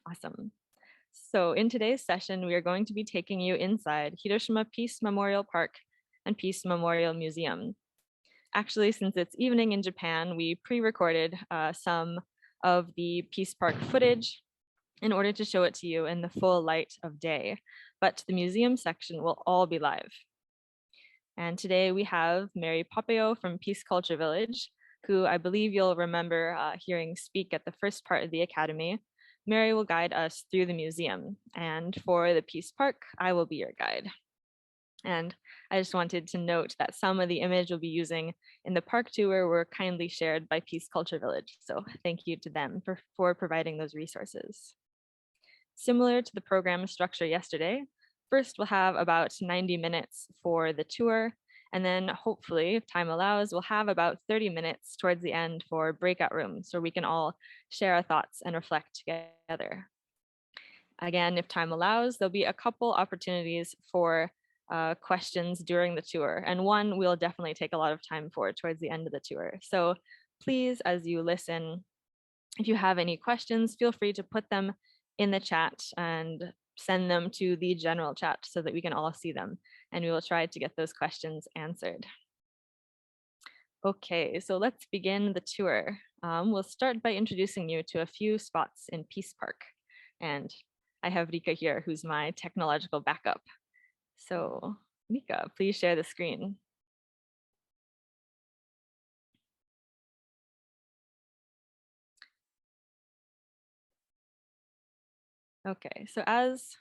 Awesome. So in today's session, we are going to be taking you inside Hiroshima Peace Memorial Park and Peace Memorial Museum. Actually, since it's evening in Japan, we pre-recorded some of the Peace Park footage in order to show it to you in the full light of day, but the museum section will all be live. And today we have Mary Papeo from Peace Culture Village, who I believe you'll remember hearing speak at the first part of the Academy. Mary will guide us through the museum, and for the Peace Park, I will be your guide. And I just wanted to note that some of the image we'll be using in the park tour were kindly shared by Peace Culture Village. So thank you to them for providing those resources. Similar to the program structure yesterday, first we'll have about 90 minutes for the tour, and then hopefully, if time allows, we'll have about 30 minutes towards the end for breakout rooms where we can all share our thoughts and reflect together. Again, if time allows, there'll be a couple opportunities for questions during the tour, and one we'll definitely take a lot of time for towards the end of the tour. So please, as you listen, if you have any questions, feel free to put them in the chat and send them to the general chat so that we can all see them, and we will try to get those questions answered. Okay, so let's begin the tour. We'll start by introducing you to a few spots in Peace Park, and I have Rika here, who's my technological backup. So Rika, please share the screen. Okay, so as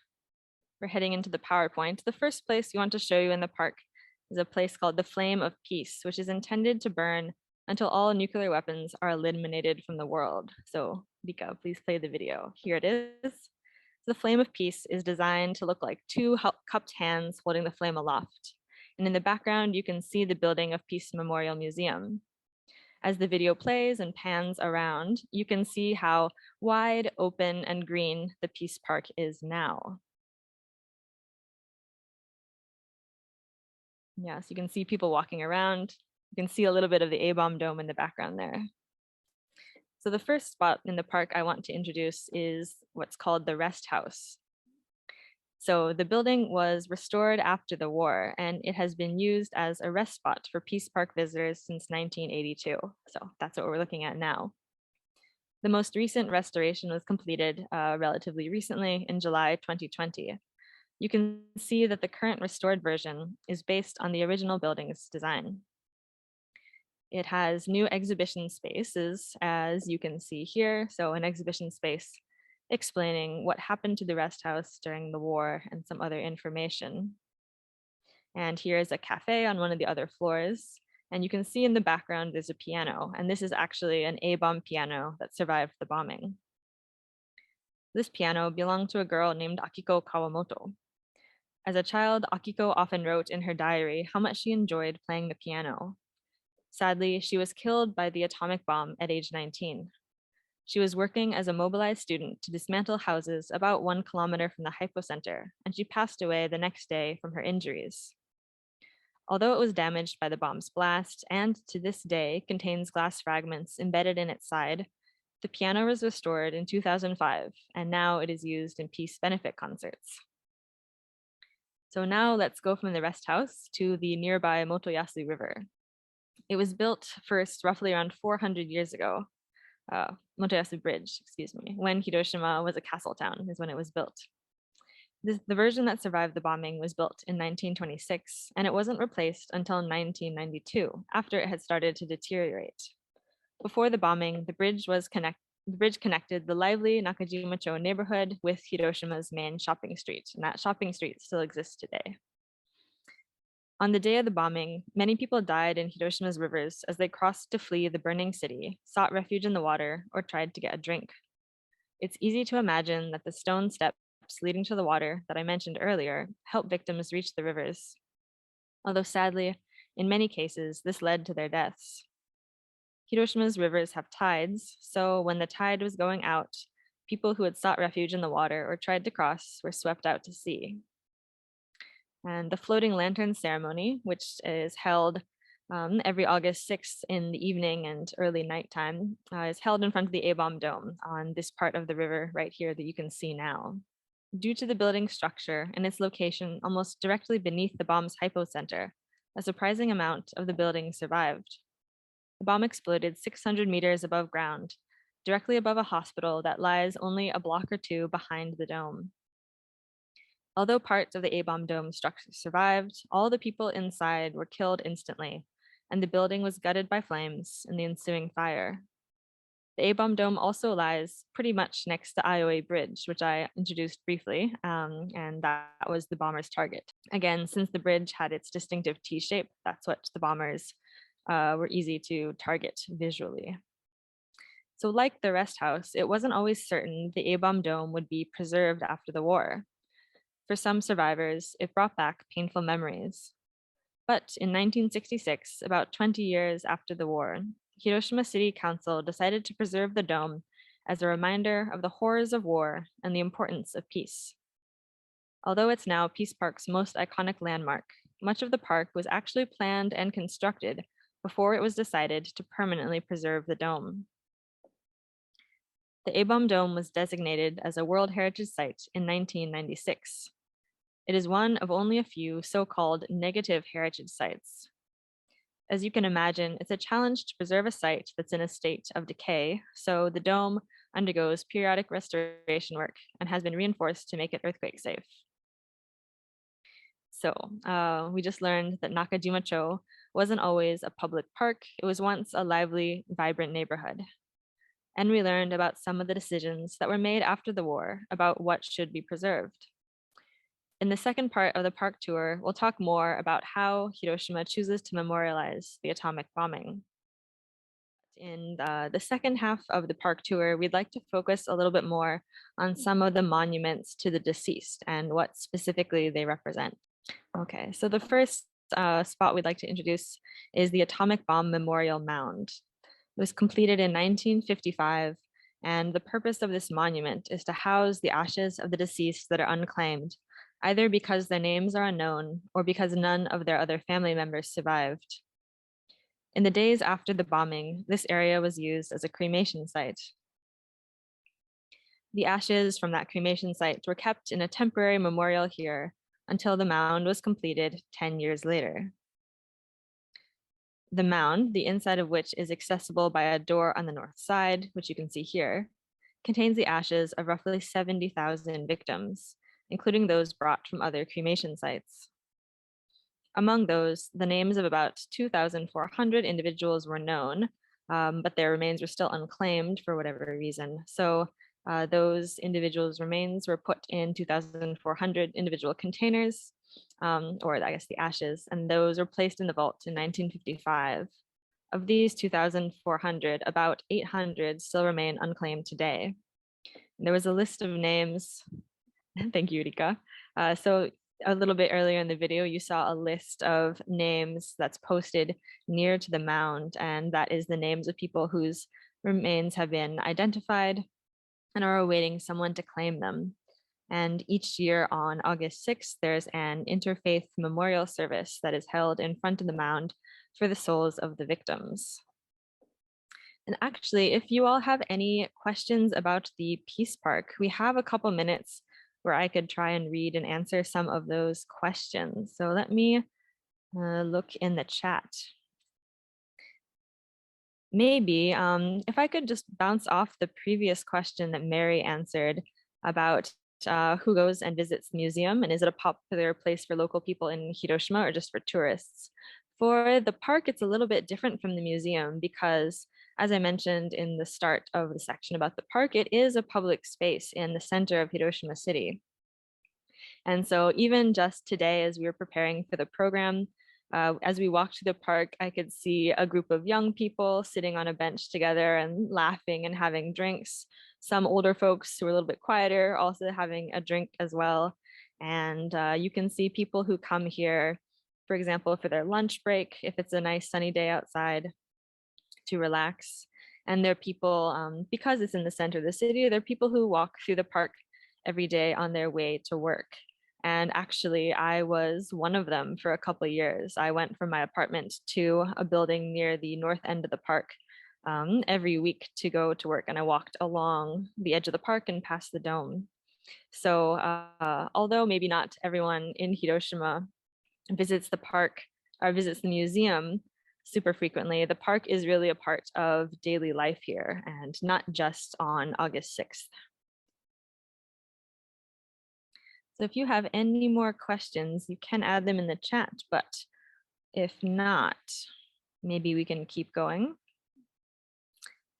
we're heading into the PowerPoint, the first place we want to show you in the park is a place called the Flame of Peace, which is intended to burn until all nuclear weapons are eliminated from the world. So Rika, please play the video. Here it is. The Flame of Peace is designed to look like two cupped hands holding the flame aloft. And in the background, you can see the building of Peace Memorial Museum. As the video plays and pans around, you can see how wide, open, and green the Peace Park is now. Yes, you can see people walking around. You can see a little bit of the A-bomb dome in the background there. So the first spot in the park I want to introduce is what's called the Rest House. So the building was restored after the war, and it has been used as a rest spot for Peace Park visitors since 1982. So that's what we're looking at now. The most recent restoration was completed relatively recently in July 2020. You can see that the current restored version is based on the original building's design. It has new exhibition spaces, as you can see here. So an exhibition space explaining what happened to the rest house during the war and some other information. And here's a cafe on one of the other floors. And you can see in the background, there's a piano. And this is actually an A-bomb piano that survived the bombing. This piano belonged to a girl named Akiko Kawamoto. As a child, Akiko often wrote in her diary how much she enjoyed playing the piano. Sadly, she was killed by the atomic bomb at age 19. She was working as a mobilized student to dismantle houses about 1 kilometer from the hypocenter, and she passed away the next day from her injuries. Although it was damaged by the bomb's blast and to this day contains glass fragments embedded in its side, the piano was restored in 2005, and now it is used in peace benefit concerts. So now let's go from the rest house to the nearby Motoyasu River. It was built first roughly around 400 years ago, Motoyasu Bridge, excuse me, when Hiroshima was a castle town is when it was built. The version that survived the bombing was built in 1926, and it wasn't replaced until 1992, after it had started to deteriorate. Before the bombing, the bridge connected the lively Nakajima-cho neighborhood with Hiroshima's main shopping street, and that shopping street still exists today. On the day of the bombing, many people died in Hiroshima's rivers as they crossed to flee the burning city, sought refuge in the water, or tried to get a drink. It's easy to imagine that the stone steps leading to the water that I mentioned earlier helped victims reach the rivers. Although sadly, in many cases, this led to their deaths. Hiroshima's rivers have tides, so when the tide was going out, people who had sought refuge in the water or tried to cross were swept out to sea. And the floating lantern ceremony, which is held every August 6th in the evening and early nighttime is held in front of the A-bomb dome on this part of the river right here that you can see now. Due to the building structure and its location almost directly beneath the bomb's hypocenter, a surprising amount of the building survived. The bomb exploded 600 meters above ground, directly above a hospital that lies only a block or two behind the dome. Although parts of the A-bomb dome structure survived, all the people inside were killed instantly, and the building was gutted by flames in the ensuing fire. The A-bomb dome also lies pretty much next to Iowa Bridge, which I introduced briefly, and that was the bomber's target. Again, since the bridge had its distinctive T shape, that's what the bombers were easy to target visually. So like the rest house, it wasn't always certain the A-bomb dome would be preserved after the war. For some survivors, it brought back painful memories. But in 1966, about 20 years after the war, Hiroshima City Council decided to preserve the dome as a reminder of the horrors of war and the importance of peace. Although it's now Peace Park's most iconic landmark, much of the park was actually planned and constructed before it was decided to permanently preserve the dome. The A-bomb dome was designated as a World Heritage Site in 1996. It is one of only a few so-called negative heritage sites. As you can imagine, it's a challenge to preserve a site that's in a state of decay, so the dome undergoes periodic restoration work and has been reinforced to make it earthquake safe. So we just learned that Nakajima-cho wasn't always a public park. It was once a lively, vibrant neighborhood. And we learned about some of the decisions that were made after the war about what should be preserved. In the second part of the park tour, we'll talk more about how Hiroshima chooses to memorialize the atomic bombing. In the second half of the park tour, we'd like to focus a little bit more on some of the monuments to the deceased and what specifically they represent. Okay, so the first spot we'd like to introduce is the Atomic Bomb Memorial Mound. It was completed in 1955, and the purpose of this monument is to house the ashes of the deceased that are unclaimed, either because their names are unknown or because none of their other family members survived. In the days after the bombing, this area was used as a cremation site. The ashes from that cremation site were kept in a temporary memorial here until the mound was completed 10 years later. The mound, the inside of which is accessible by a door on the north side, which you can see here, contains the ashes of roughly 70,000 victims, including those brought from other cremation sites. Among those, the names of about 2,400 individuals were known, but their remains were still unclaimed for whatever reason. So those individuals' remains were put in 2,400 individual containers, or I guess the ashes, and those were placed in the vault in 1955. Of these 2,400, about 800 still remain unclaimed today. And there was a list of names. Thank you, Rika. So a little bit earlier in the video, you saw a list of names that's posted near to the mound, and that is the names of people whose remains have been identified and are awaiting someone to claim them. And each year on August 6th, there's an interfaith memorial service that is held in front of the mound for the souls of the victims. And actually, if you all have any questions about the Peace Park, we have a couple minutes where I could try and read and answer some of those questions. So let me look in the chat. Maybe if I could just bounce off the previous question that Mary answered about who goes and visits the museum, and is it a popular place for local people in Hiroshima or just for tourists? For the park, it's a little bit different from the museum because, as I mentioned in the start of the section about the park, it is a public space in the center of Hiroshima City. And so even just today, as we were preparing for the program, as we walked through the park, I could see a group of young people sitting on a bench together and laughing and having drinks. Some older folks who are a little bit quieter also having a drink as well. And you can see people who come here, for example, for their lunch break, if it's a nice sunny day outside, to relax. And there are people, because it's in the center of the city, there are people who walk through the park every day on their way to work. And actually, I was one of them for a couple of years. I went from my apartment to a building near the north end of the park every week to go to work. And I walked along the edge of the park and past the dome. So although maybe not everyone in Hiroshima visits the park or visits the museum super frequently, the park is really a part of daily life here and not just on August 6th. So if you have any more questions, you can add them in the chat, but if not, maybe we can keep going.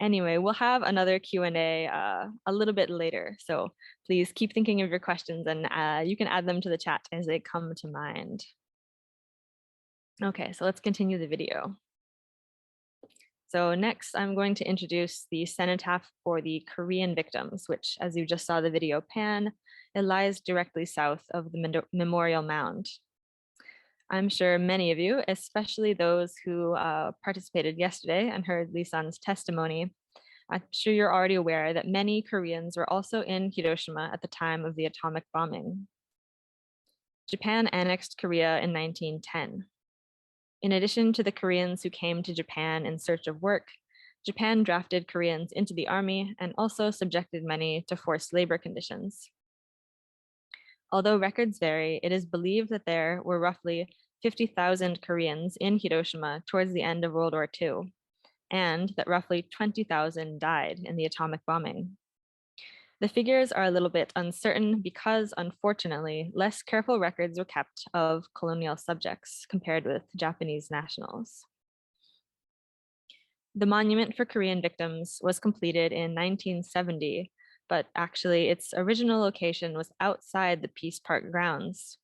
Anyway, we'll have another Q&A a little bit later. So please keep thinking of your questions and you can add them to the chat as they come to mind. Okay, so let's continue the video. So next, I'm going to introduce the cenotaph for the Korean victims, which, as you just saw the video pan, it lies directly south of the memorial mound. I'm sure many of you, especially those who participated yesterday and heard Lee-san's testimony, I'm sure you're already aware that many Koreans were also in Hiroshima at the time of the atomic bombing. Japan annexed Korea in 1910. In addition to the Koreans who came to Japan in search of work, Japan drafted Koreans into the army and also subjected many to forced labor conditions. Although records vary, it is believed that there were roughly 50,000 Koreans in Hiroshima towards the end of World War II, and that roughly 20,000 died in the atomic bombing. The figures are a little bit uncertain because, unfortunately, less careful records were kept of colonial subjects compared with Japanese nationals. The monument for Korean victims was completed in 1970, but actually its original location was outside the Peace Park grounds.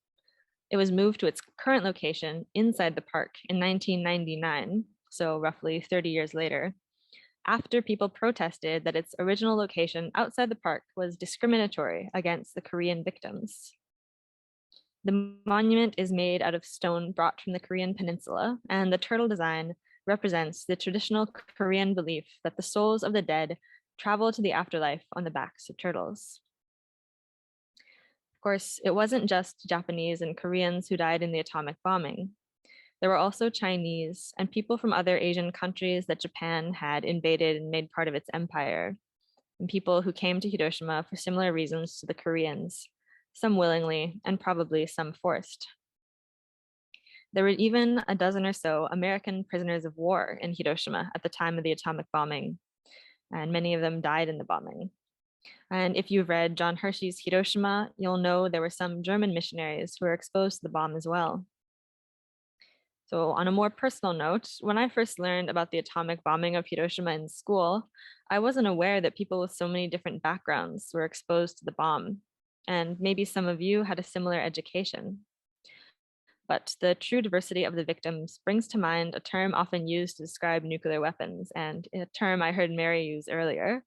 It was moved to its current location inside the park in 1999, so roughly 30 years later, after people protested that its original location outside the park was discriminatory against the Korean victims. The monument is made out of stone brought from the Korean peninsula, and the turtle design represents the traditional Korean belief that the souls of the dead travel to the afterlife on the backs of turtles. Of course, it wasn't just Japanese and Koreans who died in the atomic bombing. There were also Chinese and people from other Asian countries that Japan had invaded and made part of its empire, and people who came to Hiroshima for similar reasons to the Koreans, some willingly and probably some forced. There were even a dozen or so American prisoners of war in Hiroshima at the time of the atomic bombing, and many of them died in the bombing. And if you've read John Hershey's Hiroshima, you'll know there were some German missionaries who were exposed to the bomb as well. So on a more personal note, when I first learned about the atomic bombing of Hiroshima in school, I wasn't aware that people with so many different backgrounds were exposed to the bomb. And maybe some of you had a similar education. But the true diversity of the victims brings to mind a term often used to describe nuclear weapons, and a term I heard Mary use earlier,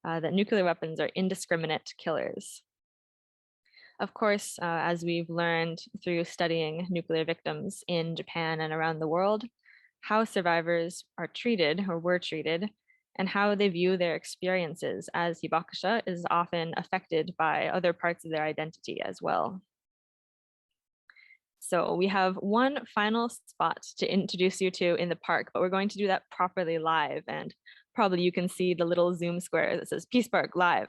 that nuclear weapons are indiscriminate killers. Of course, as we've learned through studying nuclear victims in Japan and around the world, how survivors are treated or were treated and how they view their experiences as hibakusha is often affected by other parts of their identity as well. So we have one final spot to introduce you to in the park, but we're going to do that properly live, and probably you can see the little Zoom square that says Peace Park Live.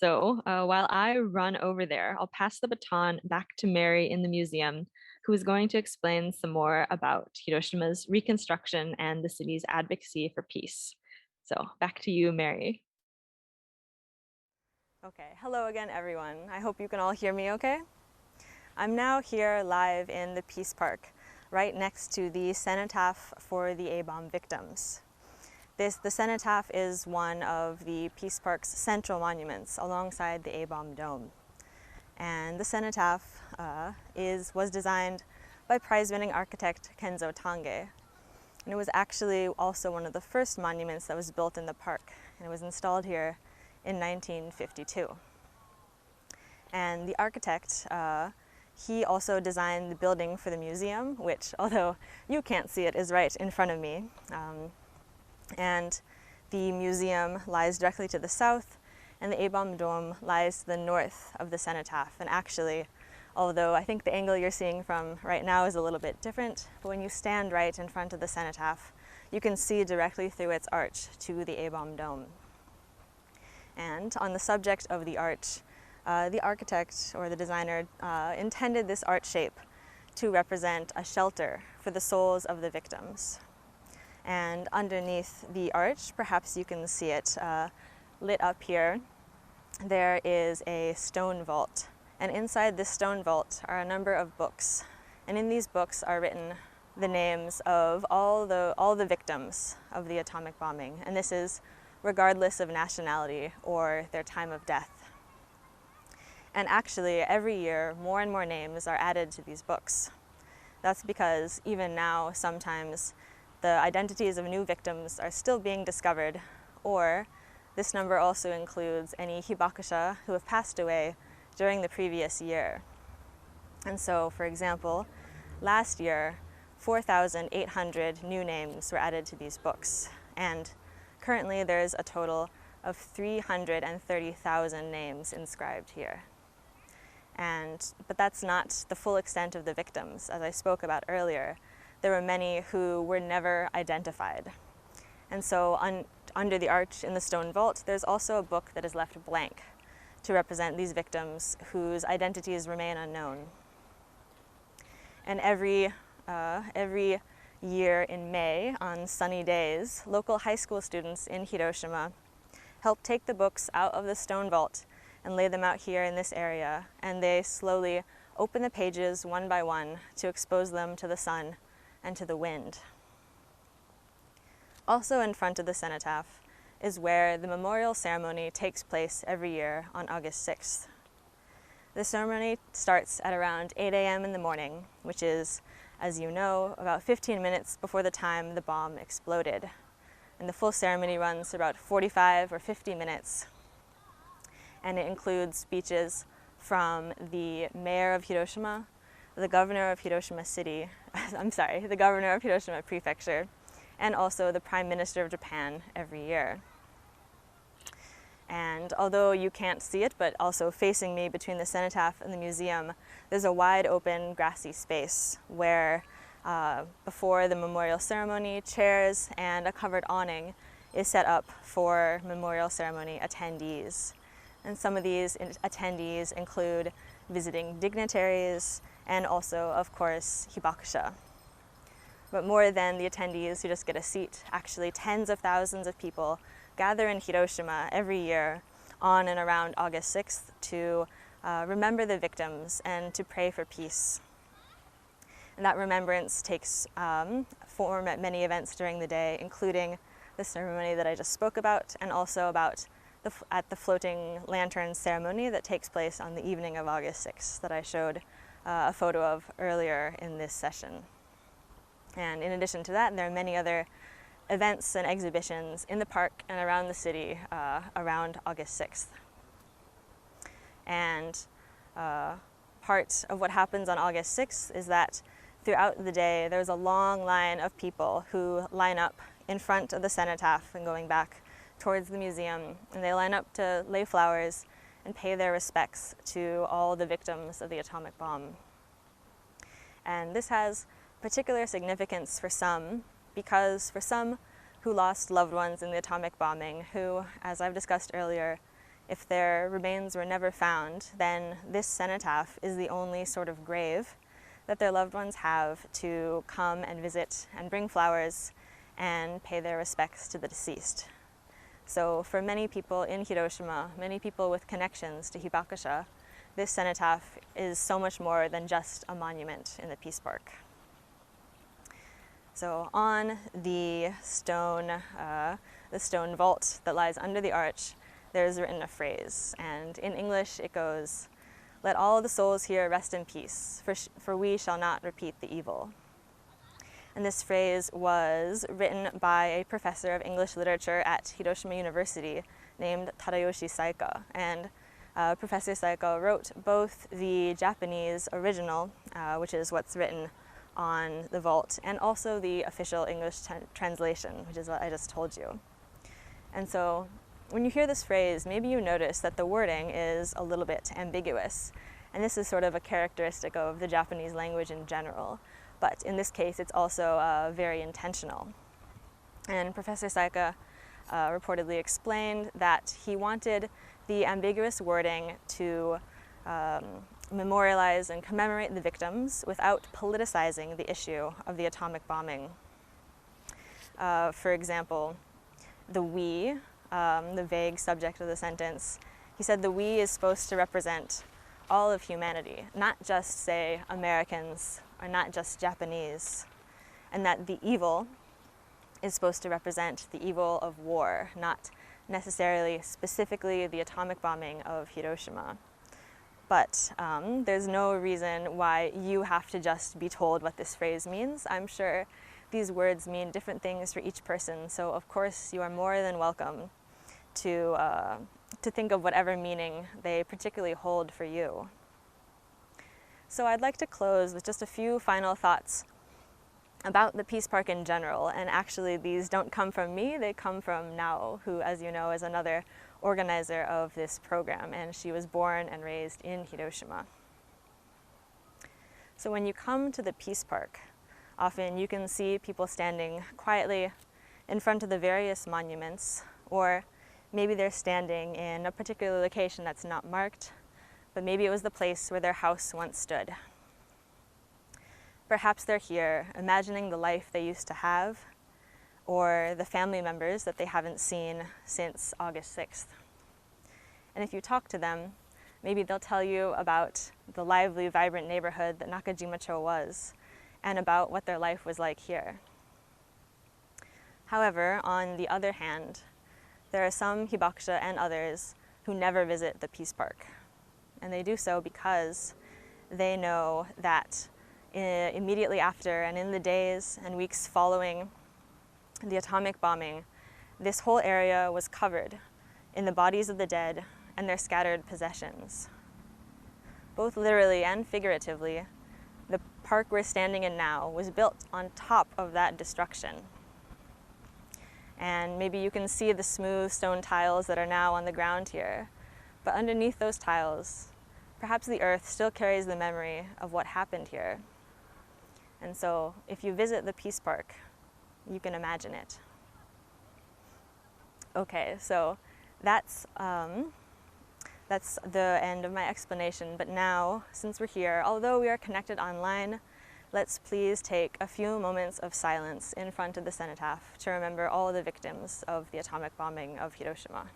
So while I run over there, I'll pass the baton back to Mary in the museum, who is going to explain some more about Hiroshima's reconstruction and the city's advocacy for peace. So back to you, Mary. Okay, hello again, everyone. I hope you can all hear me okay. I'm now here live in the Peace Park, right next to the Cenotaph for the A-bomb victims. The Cenotaph is one of the Peace Park's central monuments alongside the A-bomb dome. And the Cenotaph was designed by prize-winning architect Kenzo Tange. And it was actually also one of the first monuments that was built in the park, and it was installed here in 1952. And the architect, he also designed the building for the museum, which, although you can't see it, is right in front of me. And the museum lies directly to the south, and the A-bomb dome lies to the north of the Cenotaph. And actually, although I think the angle you're seeing from right now is a little bit different. But when you stand right in front of the cenotaph, you can see directly through its arch to the A-bomb dome. And on the subject of the arch, the architect or the designer intended this arch shape to represent a shelter for the souls of the victims. And underneath the arch, perhaps you can see it lit up here, there is a stone vault. And inside this stone vault are a number of books. And in these books are written the names of all the victims of the atomic bombing. And this is regardless of nationality or their time of death. And actually, every year, more and more names are added to these books. That's because even now, sometimes the identities of new victims are still being discovered, or this number also includes any hibakusha who have passed away during the previous year. And so, for example, last year, 4,800 new names were added to these books. And currently, there's a total of 330,000 names inscribed here. But that's not the full extent of the victims. As I spoke about earlier, there were many who were never identified. And so under the arch in the stone vault, there's also a book that is left blank to represent these victims whose identities remain unknown. And every year in May, on sunny days, local high school students in Hiroshima help take the books out of the stone vault and lay them out here in this area, and they slowly open the pages one by one to expose them to the sun and to the wind. Also in front of the cenotaph is where the memorial ceremony takes place every year on August 6th. The ceremony starts at around 8 a.m. in the morning, which is, as you know, about 15 minutes before the time the bomb exploded. And the full ceremony runs for about 45 or 50 minutes. And it includes speeches from the mayor of Hiroshima, the governor of Hiroshima City, the governor of Hiroshima Prefecture, and also the Prime Minister of Japan every year. And although you can't see it, but also facing me between the cenotaph and the museum, there's a wide open grassy space where before the memorial ceremony, chairs and a covered awning is set up for memorial ceremony attendees. And some of these attendees include visiting dignitaries and also, of course, hibakusha. But more than the attendees who just get a seat, actually tens of thousands of people gather in Hiroshima every year on and around August 6th to remember the victims and to pray for peace. And that remembrance takes form at many events during the day, including the ceremony that I just spoke about, and also at the floating lantern ceremony that takes place on the evening of August 6th that I showed a photo of earlier in this session. And in addition to that, there are many other events and exhibitions in the park and around the city around August 6th. And part of what happens on August 6th is that throughout the day there's a long line of people who line up in front of the cenotaph and going back towards the museum, and they line up to lay flowers and pay their respects to all the victims of the atomic bomb. And this has particular significance for some, because for some who lost loved ones in the atomic bombing, who, as I've discussed earlier, if their remains were never found, then this cenotaph is the only sort of grave that their loved ones have to come and visit and bring flowers and pay their respects to the deceased. So for many people in Hiroshima, many people with connections to hibakusha, this cenotaph is so much more than just a monument in the Peace Park. So on the stone vault that lies under the arch, there's written a phrase, and in English it goes, "Let all the souls here rest in peace, for we shall not repeat the evil." And this phrase was written by a professor of English literature at Hiroshima University named Tadayoshi Saika. And Professor Saika wrote both the Japanese original, which is what's written on the vault, and also the official English translation, which is what I just told you. And so when you hear this phrase, maybe you notice that the wording is a little bit ambiguous. And this is sort of a characteristic of the Japanese language in general. But in this case, it's also very intentional. And Professor Saika reportedly explained that he wanted the ambiguous wording to memorialize and commemorate the victims without politicizing the issue of the atomic bombing. For example, the we, the vague subject of the sentence, he said the we is supposed to represent all of humanity, not just, say, Americans or not just Japanese, and that the evil is supposed to represent the evil of war, not necessarily specifically the atomic bombing of Hiroshima. But there's no reason why you have to just be told what this phrase means. I'm sure these words mean different things for each person, so of course you are more than welcome to think of whatever meaning they particularly hold for you. So I'd like to close with just a few final thoughts about the Peace Park in general, and actually these don't come from me, they come from Nao, who, as you know, is another organizer of this program, and she was born and raised in Hiroshima. So when you come to the Peace Park, often you can see people standing quietly in front of the various monuments, or maybe they're standing in a particular location that's not marked, but maybe it was the place where their house once stood. Perhaps they're here imagining the life they used to have, or the family members that they haven't seen since August 6th. And if you talk to them, maybe they'll tell you about the lively, vibrant neighborhood that Nakajima-cho was, and about what their life was like here. However, on the other hand, there are some hibakusha and others who never visit the Peace Park. And they do so because they know that immediately after and in the days and weeks following the atomic bombing, this whole area was covered in the bodies of the dead and their scattered possessions. Both literally and figuratively, the park we're standing in now was built on top of that destruction. And maybe you can see the smooth stone tiles that are now on the ground here, but underneath those tiles, perhaps the earth still carries the memory of what happened here. And so if you visit the Peace Park, you can imagine it. Okay, so that's the end of my explanation. But now, since we're here, although we are connected online, let's please take a few moments of silence in front of the Cenotaph to remember all the victims of the atomic bombing of Hiroshima.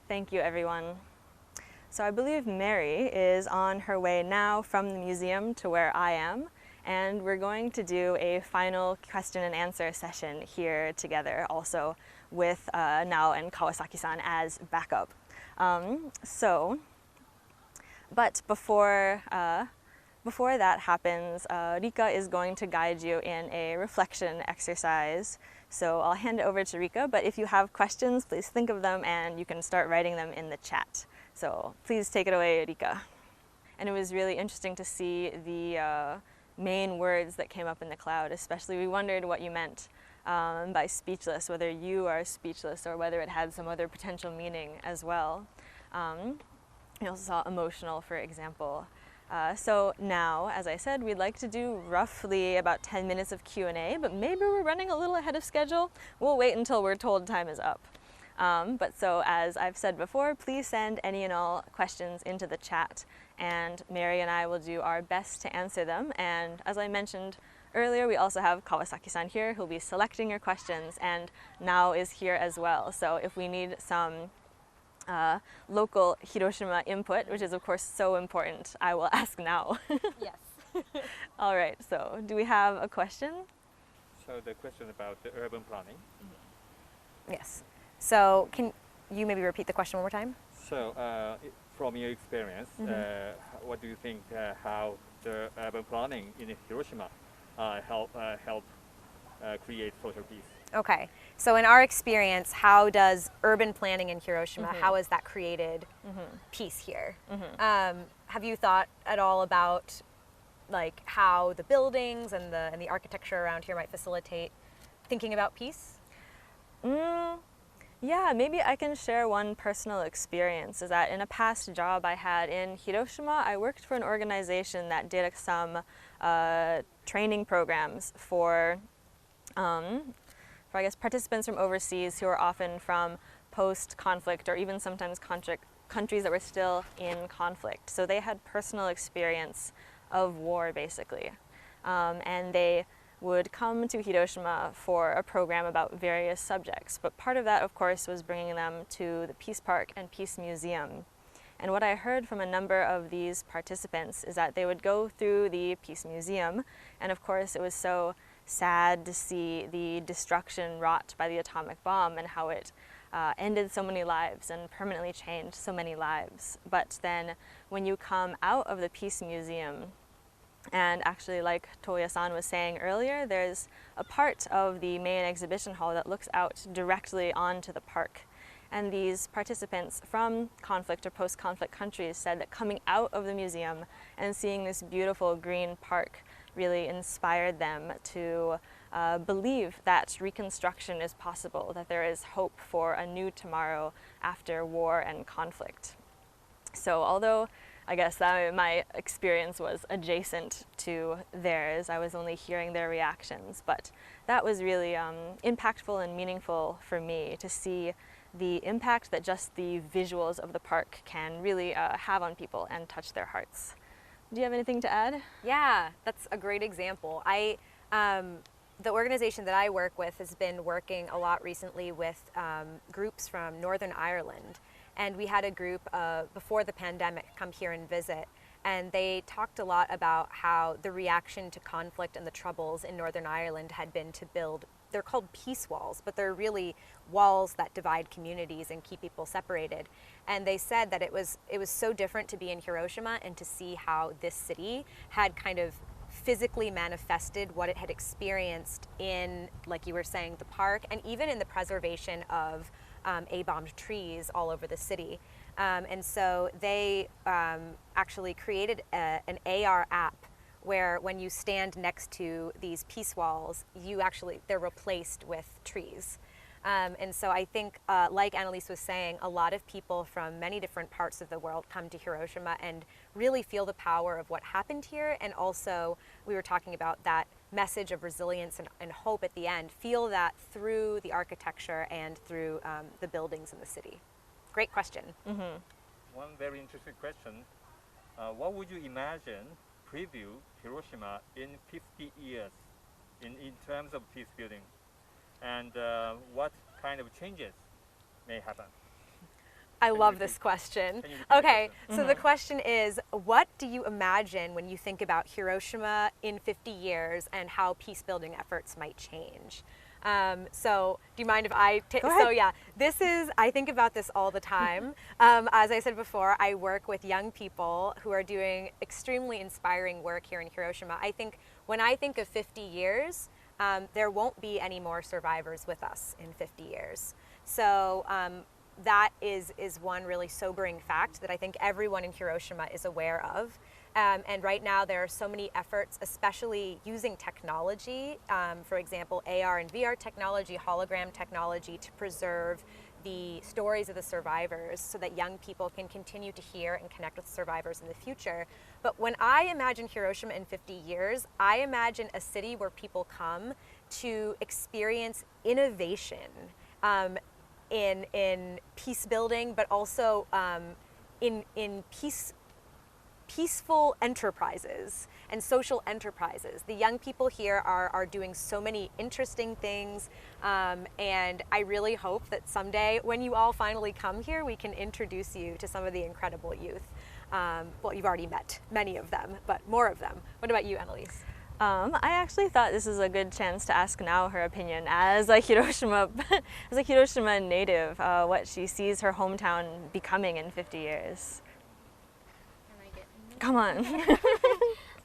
Thank you, everyone. So I believe Mary is on her way now from the museum to where I am, and we're going to do a final question and answer session here together, also with Nao and Kawasaki-san as backup. But before that happens, Rika is going to guide you in a reflection exercise. So I'll hand it over to Rika, but if you have questions, please think of them and you can start writing them in the chat. So please take it away, Rika. And it was really interesting to see the main words that came up in the cloud, especially we wondered what you meant by speechless, whether you are speechless or whether it had some other potential meaning as well. We also saw emotional, for example. So now, as I said, we'd like to do roughly about 10 minutes of Q&A, but maybe we're running a little ahead of schedule. We'll wait until we're told time is up. But so as I've said before, please send any and all questions into the chat, and Mary and I will do our best to answer them. And as I mentioned earlier, we also have Kawasaki-san here who'll be selecting your questions, and Nao is here as well. So if we need some local Hiroshima input, which is of course so important, I will ask now. Yes. All right, so do we have a question? So the question about the urban planning. Yes. So can you maybe repeat the question one more time? So from your experience, what do you think how the urban planning in Hiroshima help create social peace. Okay. So in our experience, how does urban planning in Hiroshima, how has that created peace here? Have you thought at all about like how the buildings and the architecture around here might facilitate thinking about peace? Yeah, maybe I can share one personal experience, is that in a past job I had in Hiroshima, I worked for an organization that did some training programs for I guess participants from overseas who are often from post-conflict or even sometimes countries that were still in conflict. So they had personal experience of war basically. And they would come to Hiroshima for a program about various subjects. But part of that, of course, was bringing them to the Peace Park and Peace Museum. And what I heard from a number of these participants is that they would go through the Peace Museum, and of course it was so sad to see the destruction wrought by the atomic bomb and how it ended so many lives and permanently changed so many lives. But then when you come out of the Peace Museum, and actually like Toya-san was saying earlier, there's a part of the main exhibition hall that looks out directly onto the park. And these participants from conflict or post-conflict countries said that coming out of the museum and seeing this beautiful green park really inspired them to believe that reconstruction is possible, that there is hope for a new tomorrow after war and conflict. So although I guess that my experience was adjacent to theirs, I was only hearing their reactions, but that was really impactful and meaningful for me to see the impact that just the visuals of the park can really have on people and touch their hearts. Do you have anything to add? Yeah, that's a great example. The organization that I work with has been working a lot recently with groups from Northern Ireland. And we had a group before the pandemic come here and visit. And they talked a lot about how the reaction to conflict and the troubles in Northern Ireland had been to build, they're called peace walls, but they're really walls that divide communities and keep people separated. And they said that it was so different to be in Hiroshima and to see how this city had kind of physically manifested what it had experienced in, like you were saying, the park, and even in the preservation of A-bombed trees all over the city. And so they actually created an AR app where when you stand next to these peace walls, they're replaced with trees. And so I think, like Annalise was saying, a lot of people from many different parts of the world come to Hiroshima and really feel the power of what happened here. And also, we were talking about that message of resilience and hope at the end, feel that through the architecture and through the buildings in the city. Great question. One very interesting question. What would you imagine preview Hiroshima in 50 years in terms of peace building? And what kind of changes may happen? I love this question. Okay, so the question is, what do you imagine when you think about Hiroshima in 50 years and how peace building efforts might change? So do you mind if I take, so yeah, I think about this all the time. As I said before, I work with young people who are doing extremely inspiring work here in Hiroshima. I think when I think of 50 years, there won't be any more survivors with us in 50 years. So that is one really sobering fact that I think everyone in Hiroshima is aware of. And right now there are so many efforts, especially using technology, for example, AR and VR technology, hologram technology, to preserve the stories of the survivors so that young people can continue to hear and connect with survivors in the future. But when I imagine Hiroshima in 50 years, I imagine a city where people come to experience innovation in peace building, but also in peaceful enterprises and social enterprises. The young people here are doing so many interesting things, and I really hope that someday when you all finally come here, we can introduce you to some of the incredible youth. Well, you've already met many of them, but more of them. What about you, Annalise? I actually thought this is a good chance to ask Nao her opinion as a Hiroshima native, what she sees her hometown becoming in 50 years. Can I get in there? Come on.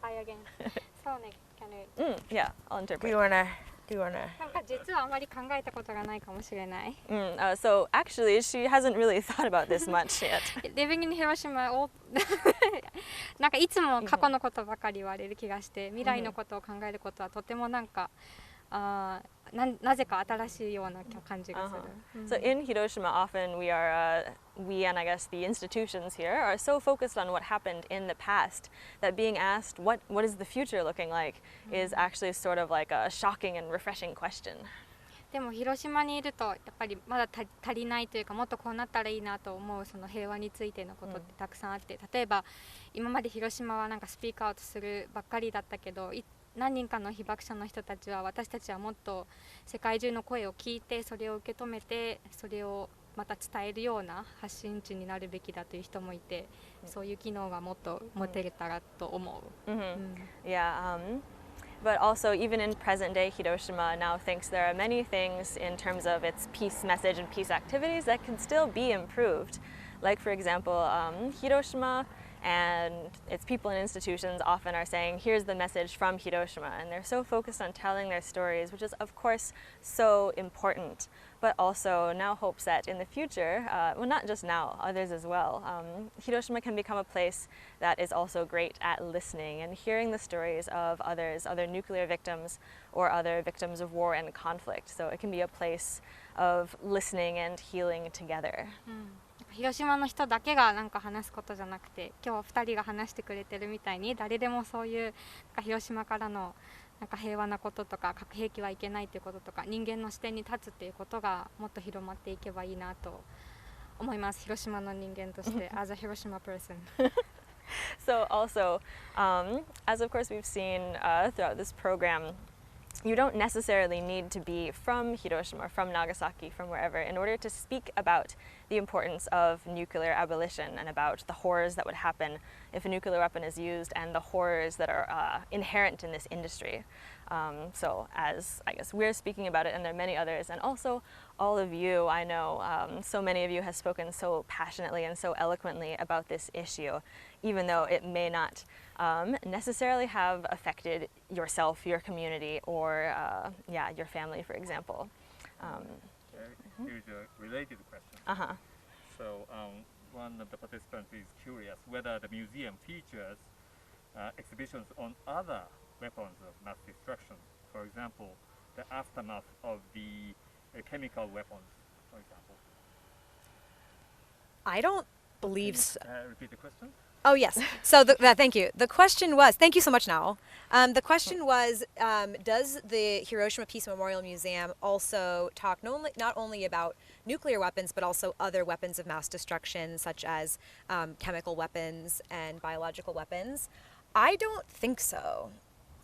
Hi again. So Yeah, I'll Do interpret. you wanna? Do you wanna? なんか実はあまり考えたことがないかもしれない。 So actually, she hasn't really thought about this much yet. Living in Hiroshima をなんかいつも過去のことばかり言われる気がして、未来のことを考えることはとてもなんかなぜか新しいような感じがする。So in Hiroshima, often we and I guess the institutions here are so focused on what happened in the past that being asked what is the future looking like is actually sort of like a shocking and refreshing question. でも広島にいるとやっぱりまだ足りないというか、もっとこうなったらいいなと思うその平和についてのことってたくさんあって、例えば今まで広島はなんかスピークアウトするばっかりだったけど、何人かの被爆者の人たちは私たちはもっと世界中の声を聞いて、それを受け止めて、それをまた伝えるような発信地になるべきだという人もいて、そういう機能がもっと持てれたらと思う。Yeah, but also even in present day, Hiroshima now thinks there are many things in terms of its peace message and peace activities that can still be improved. Like for example, Hiroshima and its people and institutions often are saying, here's the message from Hiroshima, and they're so focused on telling their stories, which is of course so important, but also now hopes that in the future, well not just now, others as well, Hiroshima can become a place that is also great at listening and hearing the stories of others, other nuclear victims or other victims of war and conflict. So it can be a place of listening and healing together. 広島の人だけがなんか話すことじゃなくて、今日2人が話してくれてるみたいに、誰でもそういうなんか広島からのなんか平和なこととか、核兵器はいけないということとか、人間の視点に立つっていうことがもっと広まっていけばいいなと思います。広島の人間として as a Hiroshima person. So also, as of course we've seen throughout this program, you don't necessarily need to be from Hiroshima, from Nagasaki, from wherever, in order to speak about the importance of nuclear abolition and about the horrors that would happen if a nuclear weapon is used and the horrors that are inherent in this industry. So as I guess we're speaking about it, and there are many others, and also all of you, I know so many of you have spoken so passionately and so eloquently about this issue, even though it may not necessarily have affected yourself, your community, or yeah, your family, for example. Here's a related question. So one of the participants is curious whether the museum features exhibitions on other weapons of mass destruction. For example, the aftermath of the chemical weapons, for example. I don't believe so. Repeat the question? Oh, yes. So thank you. The question was, thank you so much, Nao. The question was, does the Hiroshima Peace Memorial Museum also talk not only about nuclear weapons, but also other weapons of mass destruction, such as chemical weapons and biological weapons? I don't think so.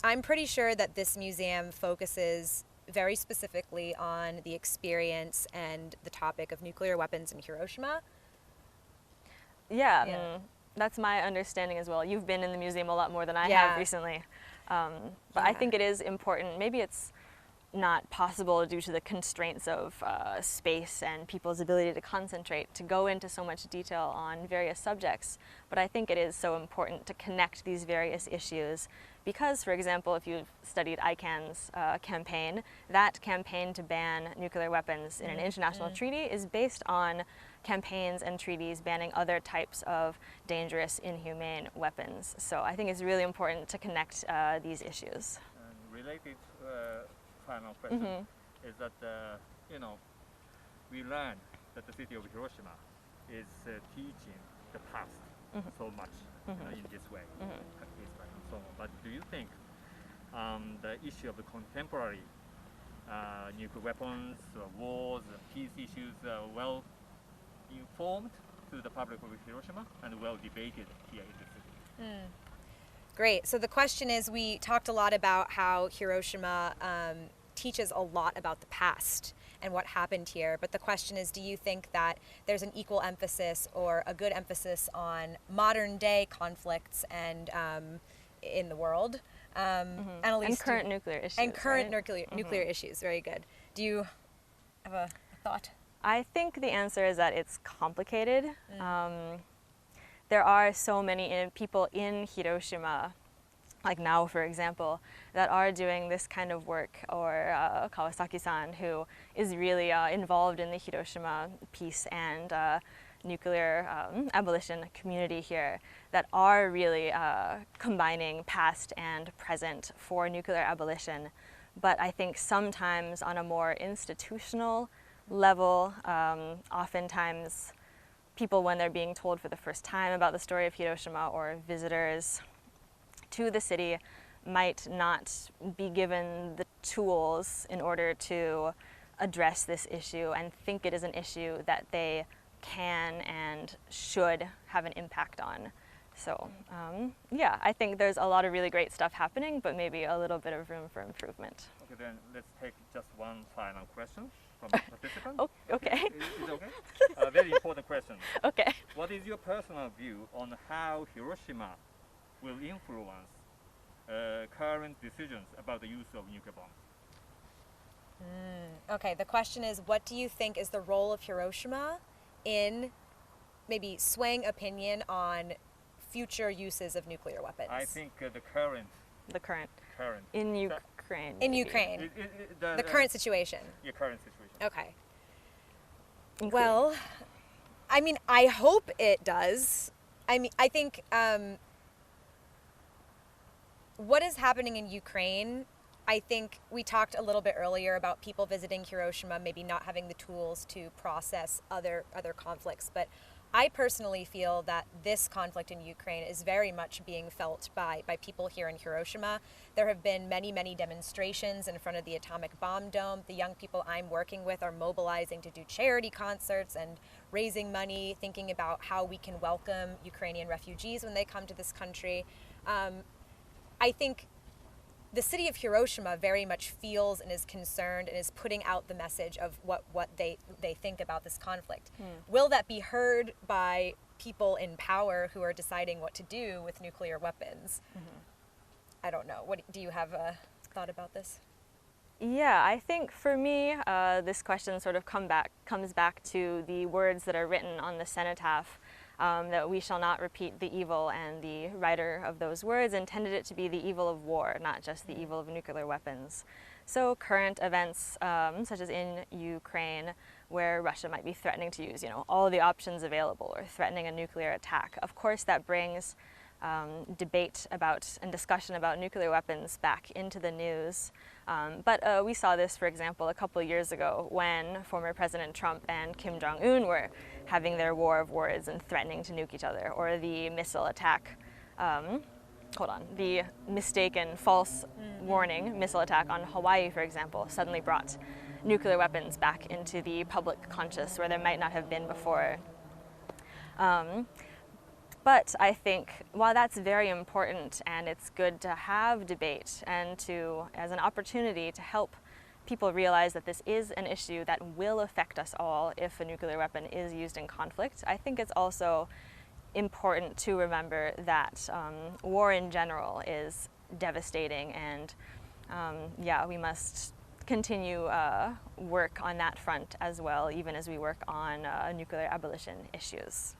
I'm pretty sure that this museum focuses very specifically on the experience and the topic of nuclear weapons in Hiroshima. Yeah. That's my understanding as well. You've been in the museum a lot more than I have recently. But I think it is important. Maybe it's not possible due to the constraints of space and people's ability to concentrate to go into so much detail on various subjects. But I think it is so important to connect these various issues because, for example, if you've studied ICAN's campaign, that campaign to ban nuclear weapons in an international treaty is based on campaigns and treaties banning other types of dangerous, inhumane weapons. So I think it's really important to connect these issues. And related final question is that, we learned that the city of Hiroshima is teaching the past so much in this way, and so on. But do you think the issue of the contemporary nuclear weapons, wars, peace issues are well informed to the public of Hiroshima and well debated here in the city? Great. So the question is, we talked a lot about how Hiroshima teaches a lot about the past and what happened here, but the question is, do you think that there's an equal emphasis or a good emphasis on modern day conflicts and in the world? And current nuclear issues. And current right? nuclear issues. Very good. Do you have a thought? I think the answer is that it's complicated. There are so many people in Hiroshima like now, for example, that are doing this kind of work, or Kawasaki-san, who is really involved in the Hiroshima peace and nuclear abolition community here, that are really combining past and present for nuclear abolition. But I think sometimes on a more institutional level, oftentimes people, when they're being told for the first time about the story of Hiroshima, or visitors to the city, might not be given the tools in order to address this issue and think it is an issue that they can and should have an impact on. So yeah, I think there's a lot of really great stuff happening, but maybe a little bit of room for improvement. Okay, then let's take just one final question from the participant. Oh, okay. Is it okay? A very important question. Okay. What is your personal view on how Hiroshima will influence current decisions about the use of nuclear bombs? Okay, the question is, what do you think is the role of Hiroshima in maybe swaying opinion on future uses of nuclear weapons? I think the current In Ukraine. In maybe. Ukraine, the the current situation. Your current situation. Okay. Including- Well, I mean, I hope it does. I mean, I think what is happening in Ukraine, I think we talked a little bit earlier about people visiting Hiroshima maybe not having the tools to process other conflicts, but I personally feel that this conflict in Ukraine is very much being felt by people here in Hiroshima. There have been many, many demonstrations in front of the atomic bomb dome. The young people I'm working with are mobilizing to do charity concerts and raising money, thinking about how we can welcome Ukrainian refugees when they come to this country. I think the city of Hiroshima very much feels and is concerned and is putting out the message of what they think about this conflict. Will that be heard by people in power who are deciding what to do with nuclear weapons? I don't know. What do you have a thought about this? Yeah, I think for me, this question sort of comes back to the words that are written on the Cenotaph, that we shall not repeat the evil, and the writer of those words intended it to be the evil of war, not just the evil of nuclear weapons. So current events, such as in Ukraine, where Russia might be threatening to use, all the options available, or threatening a nuclear attack. Of course, that brings debate about and discussion about nuclear weapons back into the news. But we saw this, for example, a couple of years ago when former President Trump and Kim Jong-un were having their war of words and threatening to nuke each other, or the missile attack, the mistaken false warning missile attack on Hawaii, for example, suddenly brought nuclear weapons back into the public conscious where there might not have been before. But I think while that's very important, and it's good to have debate and as an opportunity to help people realize that this is an issue that will affect us all if a nuclear weapon is used in conflict, I think it's also important to remember that war in general is devastating, and we must continue work on that front as well, even as we work on nuclear abolition issues.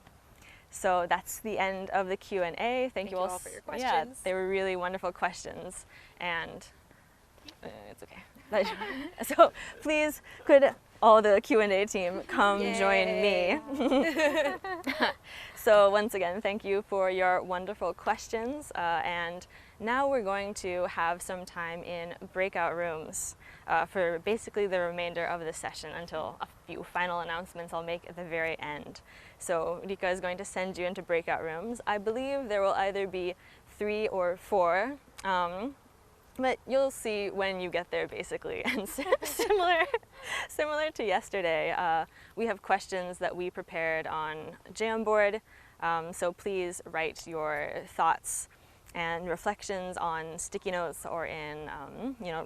So that's the end of the Q&A. Thank you all for your questions. Yeah, they were really wonderful questions, and it's okay. So please, could all the Q&A team come join me? So once again, thank you for your wonderful questions, and now we're going to have some time in breakout rooms for basically the remainder of the session, until a few final announcements I'll make at the very end. So Rika is going to send you into breakout rooms. I believe there will either be 3 or 4, but you'll see when you get there, basically. And similar to yesterday, we have questions that we prepared on Jamboard, so please write your thoughts and reflections on sticky notes or in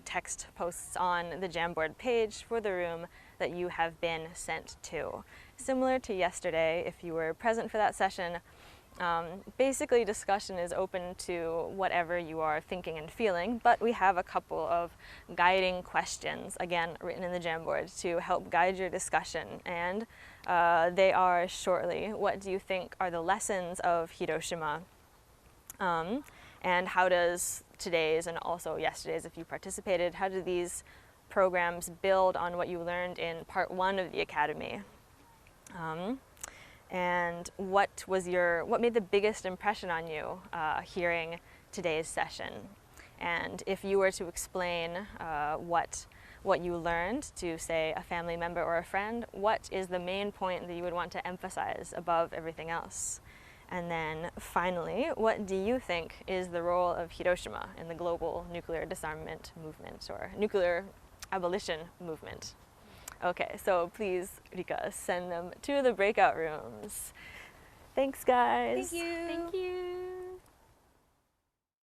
text posts on the Jamboard page for the room that you have been sent to. Similar to yesterday, if you were present for that session, basically discussion is open to whatever you are thinking and feeling, but we have a couple of guiding questions, again written in the Jamboard, to help guide your discussion, and they are shortly: what do you think are the lessons of Hiroshima? And how does today's and also yesterday's if you participated? How do these programs build on what you learned in part 1 of the Academy? And what made the biggest impression on you hearing today's session? And if you were to explain what you learned to, say, a family member or a friend, what is the main point that you would want to emphasize above everything else? And then finally, what do you think is the role of Hiroshima in the global nuclear disarmament movement or nuclear abolition movement? Okay, so please, Rika, send them to the breakout rooms. Thanks, guys. Thank you. Thank you.